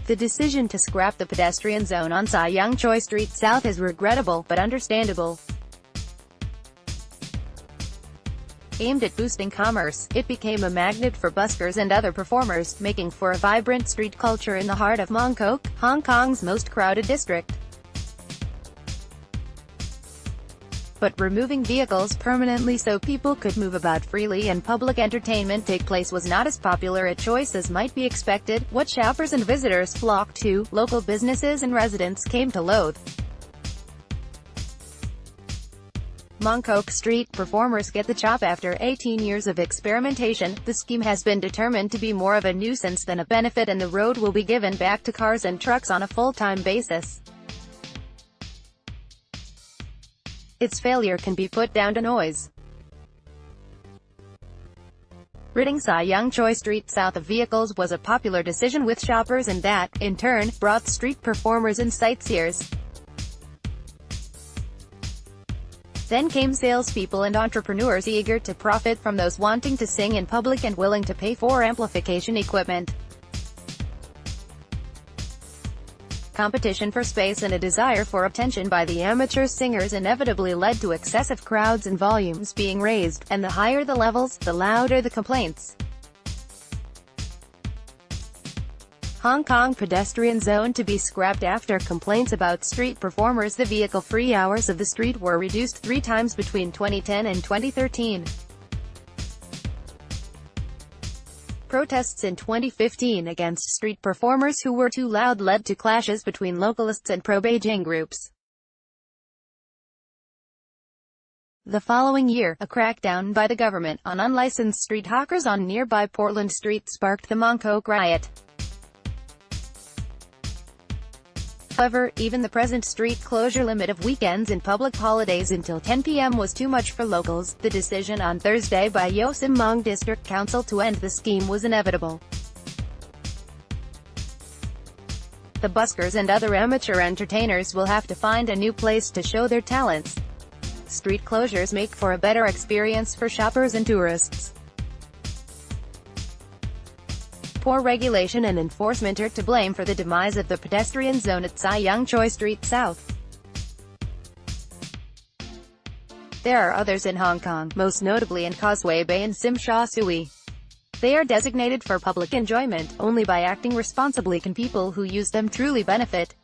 The decision to scrap the pedestrian zone on Yeung Street South is regrettable, but understandable. Aimed at boosting commerce, it became a magnet for buskers and other performers, making for a vibrant street culture in the heart of Mong Kok, Hong Kong's most crowded district. But removing vehicles permanently so people could move about freely and public entertainment take place was not as popular a choice as might be expected. What shoppers and visitors flocked to, local businesses and residents came to loathe. Mong Kok Street performers get the chop. After 18 years of experimentation, the scheme has been determined to be more of a nuisance than a benefit, and the road will be given back to cars and trucks on a full-time basis. Its failure can be put down to noise. Ridding Choi Street south of vehicles was a popular decision with shoppers, and that, in turn, brought street performers and sightseers. Then came salespeople and entrepreneurs eager to profit from those wanting to sing in public and willing to pay for amplification equipment. Competition for space and a desire for attention by the amateur singers inevitably led to excessive crowds and volumes being raised, and the higher the levels, the louder the complaints. Hong Kong pedestrian zone to be scrapped after complaints about street performers. The vehicle-free hours of the street were reduced 3 times between 2010 and 2013. Protests in 2015 against street performers who were too loud led to clashes between localists and pro-Beijing groups. The following year, a crackdown by the government on unlicensed street hawkers on nearby Portland Street sparked the Mong Kok riot. However, even the present street closure limit of weekends and public holidays until 10 p.m. was too much for locals. The decision on Thursday by Yeung District Council to end the scheme was inevitable. The buskers and other amateur entertainers will have to find a new place to show their talents. Street closures make for a better experience for shoppers and tourists. Poor regulation and enforcement are to blame for the demise of the pedestrian zone at Choi Street South. There are others in Hong Kong, most notably in Causeway Bay and Tsim Sha Tsui. They are designated for public enjoyment. Only by acting responsibly can people who use them truly benefit.